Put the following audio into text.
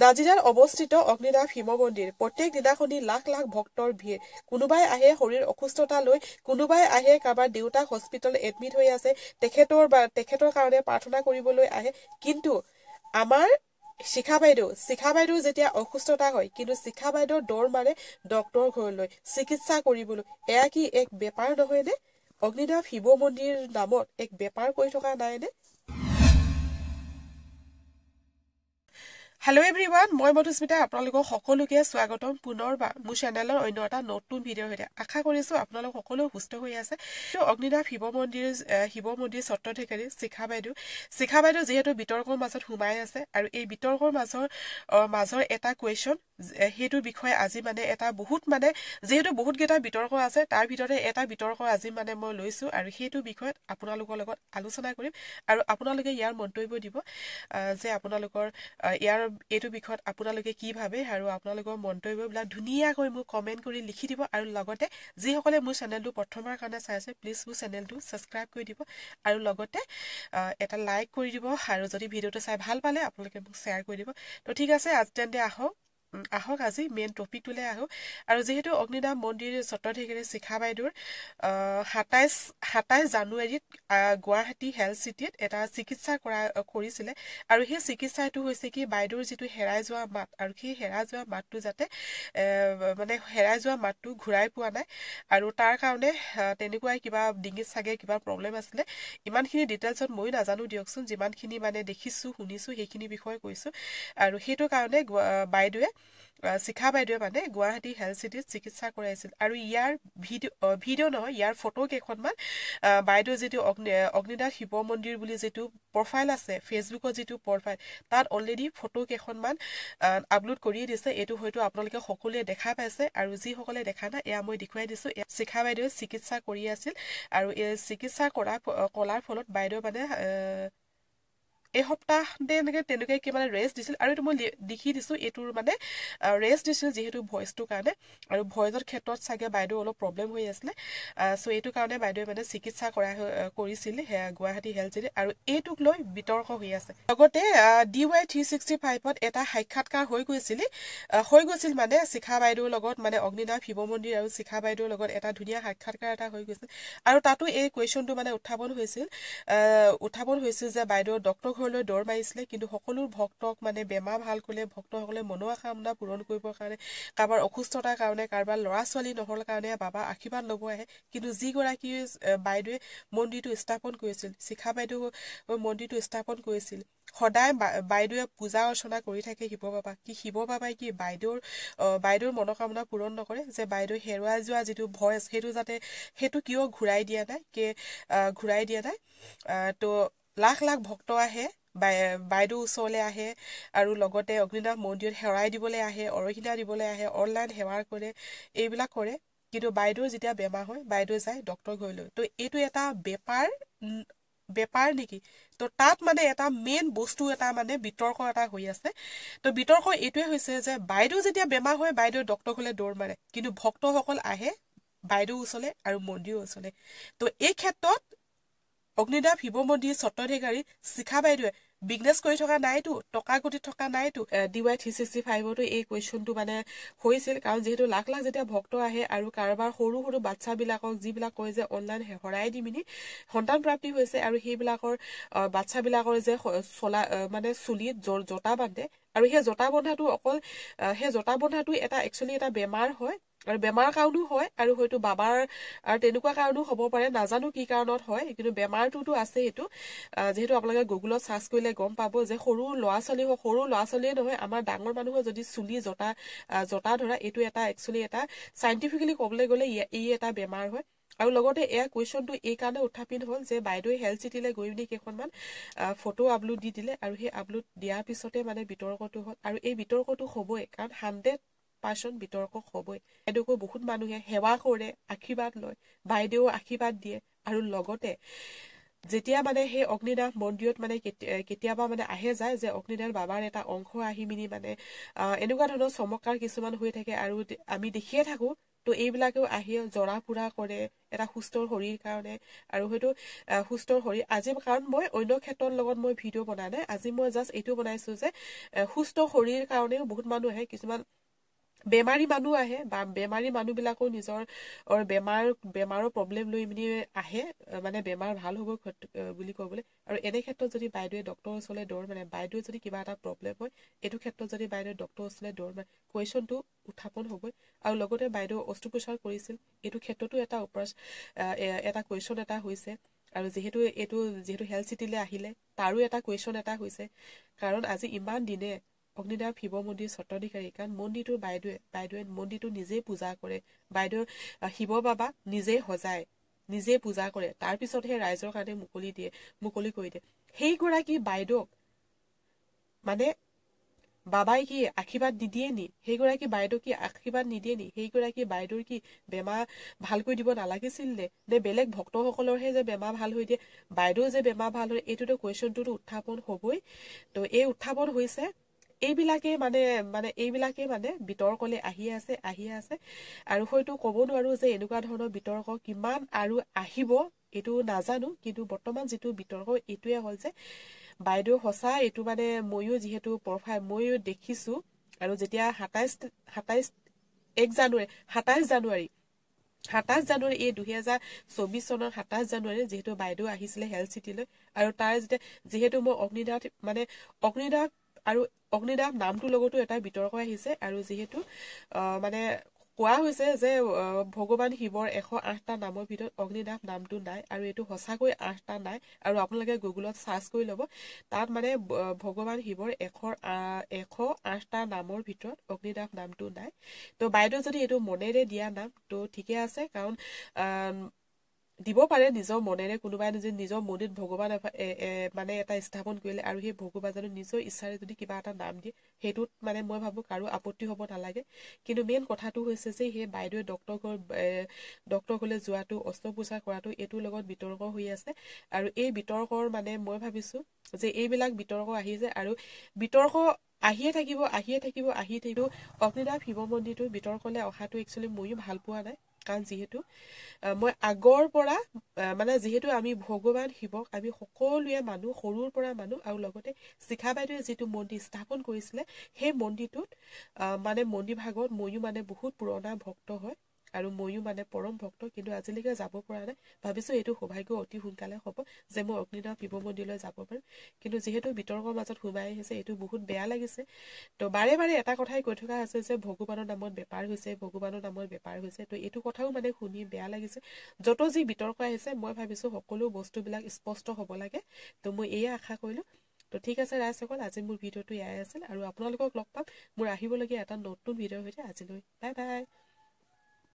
নাজিৰাত অৱস্থিত অগ্নিনাভ শিৱ মন্দিৰ প্ৰত্যেক দিনাখনি লাখ লাখ ভক্তৰ ভিৰ কোনোবাই আহে শৰীৰ অসুস্থতা লৈ কোনোবাই আহে কাৰোবাৰ দেউতাক হস্পিটেলত এডমিট হৈ আছে তেখেতৰ কাৰণে প্ৰাৰ্থনা কৰিবলৈ আহে কিন্তু আমাৰ শিখা বাইদেউ যেতিয়া অসুস্থতা হয় কিন্তু শিখা বাইদেউ দৌৰ মাৰে ডক্টৰ ঘৰলৈ চিকিৎসা কৰিবলৈ এয়া কি এক বেপাৰ নহয়নে অগ্নিনাভ শিৱ মন্দিৰ নামত এক বেপাৰ কৰি থকা নাইনে Hello everyone, মই মধুস্মিতা আপোনালোকক সকলোকে স্বাগতম পুনৰবাৰ মোৰ চেনেলৰ অন্য এটা নতুন ভিডিঅ' হৈতে আশা কৰিছো আপোনালোক সকলো সুস্থ হৈ আছে তো অগ্নিনাভ শিৱ মন্দিৰ সত্ৰধিকাৰী শিখা বাইদেউ যেহেতু বিতৰ্কৰ মাজত সোমাই আছে আৰু এই বিতৰ্কৰ মাজৰ এটা কোৱেশ্চন হেতু বিষয়ে আজি মানে এটা বহুত মানে যেহেতু বহুত কেইটা বিতৰ্ক আছে তাৰ ভিতৰতে এটা বিতৰ্ক আজি মানে মই লৈছো আৰু হেতু বিষয়ত আপোনালোকৰ লগত আলোচনা কৰিম আৰু আপোনালোকে ইয়াৰ মন্তব্য দিব যে আপোনালোকৰ ইয়াৰ এইটো বিষয়ত আপোনালোকে কি ভাবে আৰু আপোনালোকৰ মন্তব্যবিলাক ধুনীয়াকৈ মোক কমেন্ট কৰি লিখি দিব আৰু লগতে যিসকলে মোৰ চেনেলটো প্ৰথমবাৰ কাৰণে চাই আছে প্লিজ মোৰ চেনেলটো সাবস্ক্ৰাইব কৰি দিব আৰু লগতে এটা লাইক কৰি দিব আৰু যদি ভিডিঅটো চাই ভাল পালে আপোনালোকে মোক শ্বেয়াৰ কৰি দিব তো ঠিক আছে আজি তেন্তে আহক আজি মেইন টপিকটোলৈ আহোঁ আৰু যেহেতু অগ্নিনাভ মন্দিৰ সত্ৰধিকাৰী শিখা বাইদেউৰ 27 জানুৱাৰীত গুৱাহাটী হেলথ চিটিত এটা চিকিৎসা কৰিছিলে আৰু সেই চিকিৎসাটো হৈছে কি বাইদেউৰ যিটো হেৰাই যোৱা মাত আৰু সেই হেৰাই যোৱা মাতটো যাতে মানে হেৰাই যোৱা মাতটো ঘূৰাই পোৱা নাই আৰু তাৰ কাৰণে তেনেকুৱাই কিবা ডিঙিত চাগে কিবা প্ৰব্লেম আছিলে ইমানখিনি ডিটেইলছত মই নাজানো দিয়কচোন যিমানখিনি মানে দেখিছো শুনিছো সেইখিনি বিষয়ে কৈছো আৰু সেইটো কাৰণে বাইদেউৱে শিখা বাইদেউৱে মানে গুৱাহাটী হেলথ চিটিত চিকিৎসা কৰাইছিল আৰু ইয়াৰ ভিডিঅ' নহয় ইয়াৰ ফটো কেইখনমান বাইদেউ যিটো অগ্নিনাভ শিৱ মন্দিৰ বুলি যিটো প্ৰফাইল আছে ফেচবুকত যিটো প্ৰফাইল তাত অলৰেডি ফটো কেইখনমান আপলোড কৰি দিছে এইটো হয়তো আপোনালোকে সকলোৱে দেখা পাইছে আৰু যিসকলে দেখা নাই এয়া মই দেখুৱাই দিছো শিখা বাইদেউৱে চিকিৎসা কৰি আছিল আৰু এই চিকিৎসা কৰাৰ ফলত বাইদেউ মানে এই সপ্তাহ তেনেকৈ কি মানে ৰেষ্ট দিছিল আৰু এইটো মই লিখি দিছো এইটোৰ মানে ৰেষ্ট দিছিল যেহেতু ভইচটোৰ কাৰণে আৰু ভইচৰ ক্ষেত্ৰত চাগে বাইদেউ অলপ প্ৰব্লেম হৈ আছিলে সো এইটো কাৰণে বাইদেউৱে মানে চিকিৎসা কৰিছিল গুৱাহাটী হেলথ চিটি আৰু এইটোক লৈ বিতৰ্ক হৈ আছে লগতে DY 365ত এটা সাক্ষাৎকাৰ হৈ গৈছিল মানে শিখা বাইদেউৰ লগত মানে অগ্নিনাভ শিৱ মন্দিৰ আৰু শিখা বাইদেউৰ লগত এটা ধুনীয়া সাক্ষাৎকাৰ এটা হৈ গৈছিল আৰু তাতো এই কুৱেশ্যনটো মানে উত্থাপন হৈছিল যে বাইদেউ ডক্টৰ ঘৰলৈ দৌৰ মাৰিছিলে কিন্তু সকলো ভক্তক মানে বেমাৰ ভাল কৰিলে ভক্তসকলে মনোকামনা পূৰণ কৰিবৰ কাৰণে কাৰোবাৰ অসুস্থতাৰ কাৰণে কাৰোবাৰ ল'ৰা ছোৱালী নহল কাৰণে বাবা আশীৰ্বাদ ল'ব আহে কিন্তু যিগৰাকী বাইদেউৱে মন্দিৰটো স্থাপন কৰিছিল শিখা বাইদেউ মন্দিৰটো স্থাপন কৰিছিল সদায় বাইদেউৱে পূজা অৰ্চনা কৰি থাকে শিৱ বাবাই কি বাইদেউৰ মনোকামনা পূৰণ নকৰে যে বাইদেউ হেৰুৱাই যোৱা যিটো ভইচ সেইটো কিয় ঘূৰাই দিয়া নাই তো লাখ লাখ ভক্ত আহে বাইদেউ ওচৰলৈ আহে আৰু লগতে অগ্নিনাভ মন্দিৰত সেৱাই দিবলৈ আহে অৰিহণা দিবলৈ আহে অনলাইন সেৱা কৰে এইবিলাক কৰে কিন্তু বাইদেউৰ যেতিয়া বেমাৰ হয় বাইদেউ যায় ডক্টৰ ঘৰলৈ তো এইটো এটা বেপাৰ নেকি তো তাত মানে এটা মেইন বস্তু এটা মানে বিতৰ্ক এটা হৈ আছে তো বিতৰ্ক এইটোৱে হৈছে যে বাইদেউ যেতিয়া বেমাৰ হয় বাইদেউ ডক্টৰ ঘৰলৈ দৌৰ মাৰে কিন্তু ভক্তসকল আহে বাইদেউ ওচৰলৈ আৰু মন্দিৰৰ ওচৰলৈ তো এই ক্ষেত্ৰত অগ্নিনাভ শিৱ মন্দিৰ সত্ৰাধিকাৰী শিখা বাইদেৱে বিজনেছ কৰি থকা নাইতো টকা গতি থকা নাইতো DY 365তো এই কুৱেশ্যনটো মানে হৈছিল কাৰণ যেহেতু লাখ লাখ যেতিয়া ভক্ত আহে আৰু কাৰোবাৰ সৰু সৰু বাচ্চাবিলাকক যিবিলাক কয় যে অনলাইন হেৰাই দি মিনি সন্তান প্ৰাপ্তি হৈছে আৰু সেইবিলাকৰ বাচ্চাবিলাকৰ যে মানে চুলিত জোতা বান্ধে আৰু সেই জোতা বন্ধাটো অকল সেই জোতা বন্ধাটো এটা একচুৱেলি এটা বেমাৰ হয় আৰু বেমাৰ কাৰণো হয় আৰু হয়তো বাবাৰ আৰু তেনেকুৱা কাৰণো হ'ব পাৰে নাজানো কি কাৰণত হয় কিন্তু বেমাৰটোতো আছে এইটো যেহেতু আপোনালোকে গুগলত সাৰ্চ কৰিলে গম পাব যে সৰু ল'ৰা ছোৱালীয়ে নহয় আমাৰ ডাঙৰ মানুহৰ যদি চুলি জোতা ধৰা এইটো এটা একচুৱেলি এটা সাইন্টিফিকেলি ক'বলৈ গ'লে এই এটা বেমাৰ হয় আৰু লগতে এয়া কুৱেশ্যনটো এই কাৰণে উত্থাপিত হ'ল যে বাইদেৱে হেলথ চিটিলৈ গৈ পিনি কেইখনমান ফটো আপলোড দি দিলে আৰু সেই আপলোড দিয়াৰ পিছতে মানে বিতৰ্কটো হ'ল আৰু এই বিতৰ্কটো হ'বই কাৰণ 100% বিতৰ্ক হ'বই বাইদেউকো বহুত মানুহে সেৱা কৰে আশীৰ্বাদ লয় বাইদেউ আশীৰ্বাদ দিয়ে আৰু লগতে যেতিয়া মানে সেই অগ্নিনাভ মন্দিৰত মানে কেতিয়াবা মানে আহে যায় যে অগ্নিনাভ বাবাৰ এটা অংশ আহি মিনি মানে এনেকুৱা ধৰণৰ চমৎকাৰ কিছুমান হৈ থাকে আৰু আমি দেখিয়ে থাকো তো এইবিলাকেও আহি জৰা ফুৰা কৰে এটা সুস্থ শৰীৰ কাৰণে আৰু হয়তো সুস্থ শৰীৰ আজি কাৰণ মই অন্য ক্ষেত্ৰৰ লগত মই ভিডিঅ' বনাই নাই আজি মই জাষ্ট এইটো বনাইছো যে সুস্থ শৰীৰ কাৰণেও বহুত মানুহ আহে কিছুমান বেমাৰী মানুহ আহে বা বেমাৰী মানুহবিলাকো নিজৰ বেমাৰৰ প্ৰব্লেম লৈ পিনি আহে মানে বেমাৰ ভাল হ'ব বুলি ক'বলৈ আৰু এনে ক্ষেত্ৰত যদি বাইদেৱে ডক্টৰৰ ওচৰলৈ দৌৰ মানে বাইদেৱে যদি কিবা এটা প্ৰব্লেম হয় এইটো ক্ষেত্ৰত যদি বাইদেৱে ডক্টৰৰ ওচৰলৈ দৌৰ মানে কুৱেশ্যনটো উত্থাপন হ'বই আৰু লগতে বাইদেউ অস্ত্ৰোপচাৰ কৰিছিল এইটো ক্ষেত্ৰতো এটা কুৱেশ্যন এটা হৈছে আৰু যিহেতু হেল্থ চিটিলৈ আহিলে তাৰো এটা কুৱেশ্যন এটা হৈছে কাৰণ আজি ইমান দিনে অগ্নিনাভ শিৱ মন্দিৰ স্বত্বাধিকাৰী কাৰণ মন্দিৰটোৰ বাইদেৱে মন্দিৰটো নিজেই পূজা কৰে বাইদেউ শিৱ বাবাক নিজেই সজায় নিজেই পূজা কৰে তাৰপিছতহে ৰাইজৰ কাৰণে মুকলি কৰি দিয়ে সেইগৰাকী বাইদেউক মানে বাবাই কি আশীৰ্বাদ নিদিয়ে নি সেইগৰাকী বাইদেউ কি আশীৰ্বাদ নিদিয়ে নি সেইগৰাকী বাইদেউৰ কি বেমাৰ ভালকৈ দিব নালাগিছিল নে বেলেগ ভক্তসকলৰহে যে বেমাৰ ভাল হৈ দিয়ে বাইদেউ যে বেমাৰ ভাল হয় এইটোতো কুৱেশ্যনটোতো উত্থাপন হ'বই তো এই উত্থাপন হৈছে এইবিলাকে মানে বিতৰ্কলৈ আহি আছে আৰু হয়তো ক'ব নোৱাৰো যে এনেকুৱা ধৰণৰ বিতৰ্ক কিমান আৰু আহিব এইটো নাজানো কিন্তু বৰ্তমান যিটো বিতৰ্ক এইটোৱে হ'ল যে বাইদেউ সঁচা এইটো মানে ময়ো যিহেতু ময়ো দেখিছো আৰু যেতিয়া 27 জানুৱাৰী এই 2024 চনৰ 27 জানুৱাৰী যিহেতু বাইদেউ আহিছিলে হেল্থ চিটিলৈ আৰু তাৰ যিহেতু মই অগ্নিনাভ নামটোৰ লগতো এটা বিতৰ্ক আহিছে আৰু যিহেতু মানে কোৱা হৈছে যে ভগৱান শিৱৰ 108টা নামৰ ভিতৰত অগ্নিনাভ নামটো নাই আৰু এইটো সঁচাকৈ 8টা নাই আৰু আপোনালোকে গুগলত চাৰ্চ কৰি ল'ব তাত মানে ভগৱান শিৱৰ 108টা নামৰ ভিতৰত অগ্নিনাভ নামটো নাই তো বাইদেউ যদি এইটো মনেৰে দিয়া নাম তো ঠিকে আছে কাৰণ দিব পাৰে নিজৰ মনেৰে কোনোবাই নিজৰ মন্দিৰত ভগৱান মানে এটা স্থাপন কৰিলে আৰু সেই ভগৱানজনে নিজৰ ইচ্ছাৰে যদি কিবা এটা নাম দিয়ে সেইটোত মানে মই ভাবো কাৰো আপত্তি হ'ব নালাগে কিন্তু মেইন কথাটো হৈছে যে সেই বাইদেৱে ডক্টৰ ঘৰলৈ যোৱাটো অস্ত্ৰোপচাৰ কৰাটো এইটোৰ লগত বিতৰ্ক হৈ আছে আৰু এই বিতৰ্কৰ মানে মই ভাবিছো যে এইবিলাক বিতৰ্ক আহিছে আৰু বিতৰ্ক আহিয়ে থাকিব অগ্নিনাভ শিৱ মন্দিৰটো বিতৰ্কলৈ অহাটো একচুৱেলি ময়ো ভাল পোৱা নাই কাৰণ যিহেতু মই আগৰ পৰা মানে যিহেতু আমি ভগৱান শিৱক আমি সকলোৱে মানুহ সৰুৰ পৰা মানুহ আৰু লগতে শিখা বাইদেৱে যিটো মন্দিৰ স্থাপন কৰিছিলে সেই মন্দিৰটোত মানে মন্দিৰ ভাগত ময়ো মানে বহুত পুৰণা ভক্ত হয় আৰু ময়ো মানে পৰম ভক্ত কিন্তু আজিলৈকে যাব পৰা নাই ভাবিছো এইটো সৌভাগ্য অতি সোনকালে হ'ব যে মই অগ্নিনাভ শিৱ মন্দিৰলৈ যাব পাৰিম কিন্তু যিহেতু বিতৰ্কৰ মাজত সোমাই আহিছে এইটো বহুত বেয়া লাগিছে তো বাৰে এটা কথাই কৈ থকা আছে যে ভগৱানৰ নামত বেপাৰ হৈছে তো এইটো কথাও মানে শুনি বেয়া লাগিছে যত যি বিতৰ্ক আহিছে মই ভাবিছো সকলো বস্তুবিলাক স্পষ্ট হ'ব লাগে তো মই এয়া আশা কৰিলো তো ঠিক আছে ৰাইজসকল আজি মোৰ ভিডিঅ'টো এয়াই আছিল আৰু আপোনালোকক লগ পাম মোৰ আহিবলগীয়া এটা নতুন ভিডিঅ'ৰ সৈতে আজিলৈ বাই